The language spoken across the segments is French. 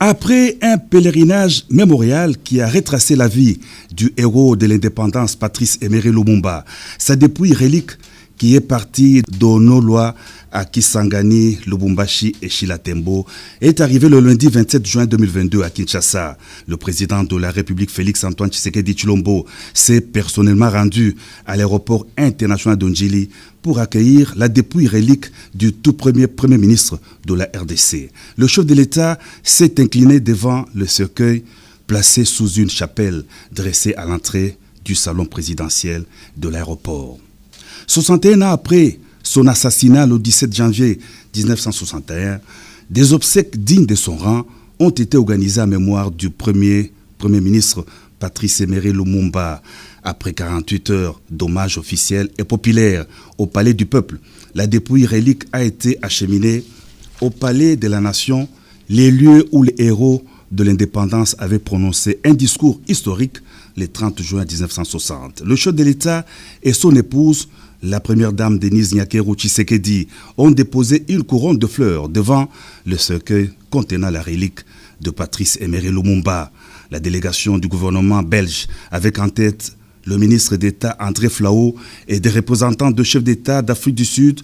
Après un pèlerinage mémorial qui a retracé la vie du héros de l'indépendance Patrice Emery Lumumba, sa dépouille relique qui est partie d'Onoloa à Kisangani, Lubumbashi et Chilatembo est arrivée le lundi 27 juin 2022 à Kinshasa. Le président de la République Félix-Antoine Tshisekedi Tshilombo s'est personnellement rendu à l'aéroport international d'Ondjili pour accueillir la dépouille relique du tout premier ministre de la RDC. Le chef de l'État s'est incliné devant le cercueil placé sous une chapelle dressée à l'entrée du salon présidentiel de l'aéroport. 61 ans après son assassinat le 17 janvier 1961, des obsèques dignes de son rang ont été organisées en mémoire du premier ministre Patrice Emery Lumumba. Après 48 heures d'hommage officiel et populaire au Palais du Peuple, la dépouille relique a été acheminée au Palais de la Nation, les lieux où les héros de l'indépendance avaient prononcé un discours historique le 30 juin 1960. Le chef de l'État et son épouse, la première dame Denise Nyakeru Tshisekedi, ont déposé une couronne de fleurs devant le cercueil contenant la relique de Patrice Emery Lumumba. La délégation du gouvernement belge, avec en tête le ministre d'État André Flao et des représentants de chefs d'État d'Afrique du Sud,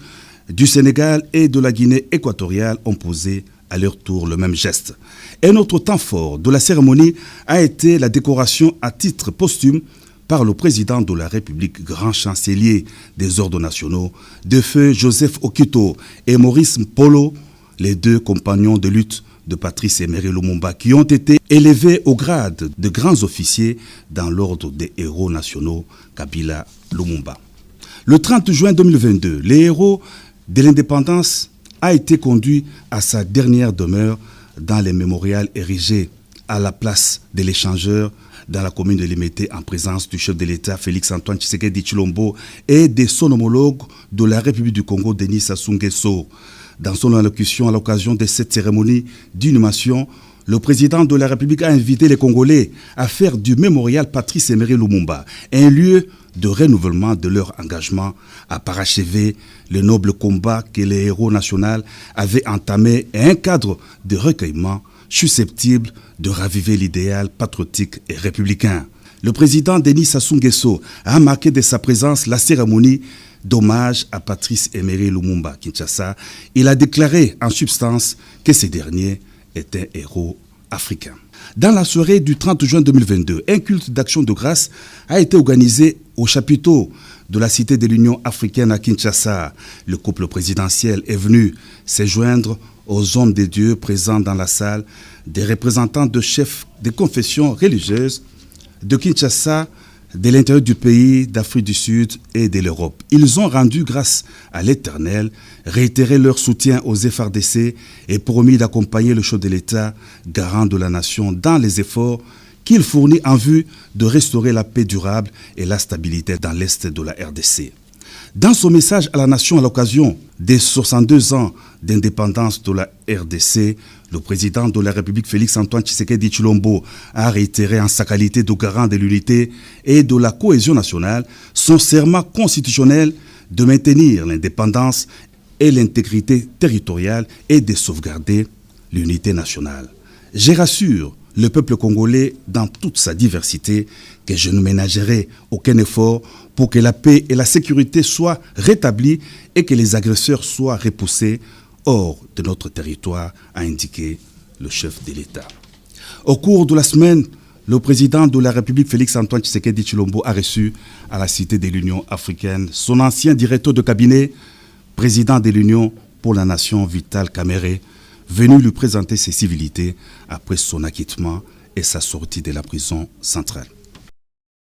du Sénégal et de la Guinée équatoriale, ont posé à leur tour le même geste. Un autre temps fort de la cérémonie a été la décoration à titre posthume par le président de la République, grand chancelier des ordres nationaux, de feu Joseph Okito et Maurice Mpolo, les deux compagnons de lutte de Patrice Emery Lumumba, qui ont été élevés au grade de grands officiers dans l'ordre des héros nationaux Kabila Lumumba. Le 30 juin 2022, les héros de l'indépendance a été conduit à sa dernière demeure dans les mémorials érigés à la place de l'échangeur dans la commune de Limete, en présence du chef de l'État Félix-Antoine Tshisekedi Tshilombo et de son homologue de la République du Congo, Denis Sassou Nguesso. Dans son allocution à l'occasion de cette cérémonie d'inhumation, le président de la République a invité les Congolais à faire du mémorial Patrice Emery Lumumba un lieu de renouvellement de leur engagement à parachever le noble combat que les héros nationaux avaient entamé et un cadre de recueillement susceptible de raviver l'idéal patriotique et républicain. Le président Denis Sassou Nguesso a marqué de sa présence la cérémonie d'hommage à Patrice Emery Lumumba, Kinshasa. Il a déclaré en substance que ce dernier est un héros africain. Dans la soirée du 30 juin 2022, un culte d'action de grâce a été organisé au chapiteau de la Cité de l'Union africaine à Kinshasa. Le couple présidentiel est venu se joindre aux hommes de Dieu présents dans la salle, des représentants de chefs de confessions religieuses de Kinshasa, de l'intérieur du pays, d'Afrique du Sud et de l'Europe. Ils ont rendu grâce à l'Éternel, réitéré leur soutien aux FARDC et promis d'accompagner le chef de l'État, garant de la nation, dans les efforts qu'il fournit en vue de restaurer la paix durable et la stabilité dans l'Est de la RDC. Dans son message à la nation à l'occasion des 62 ans d'indépendance de la RDC, le président de la République Félix-Antoine Tshisekedi Tshilombo a réitéré en sa qualité de garant de l'unité et de la cohésion nationale son serment constitutionnel de maintenir l'indépendance et l'intégrité territoriale et de sauvegarder l'unité nationale. Je rassure le peuple congolais dans toute sa diversité que je ne ménagerai aucun effort pour que la paix et la sécurité soient rétablies et que les agresseurs soient repoussés hors de notre territoire, a indiqué le chef de l'État. Au cours de la semaine, le président de la République Félix-Antoine Tshisekedi Tshilombo a reçu à la Cité de l'Union africaine son ancien directeur de cabinet, président de l'Union pour la Nation, Vital Kamerhe, venu lui présenter ses civilités après son acquittement et sa sortie de la prison centrale.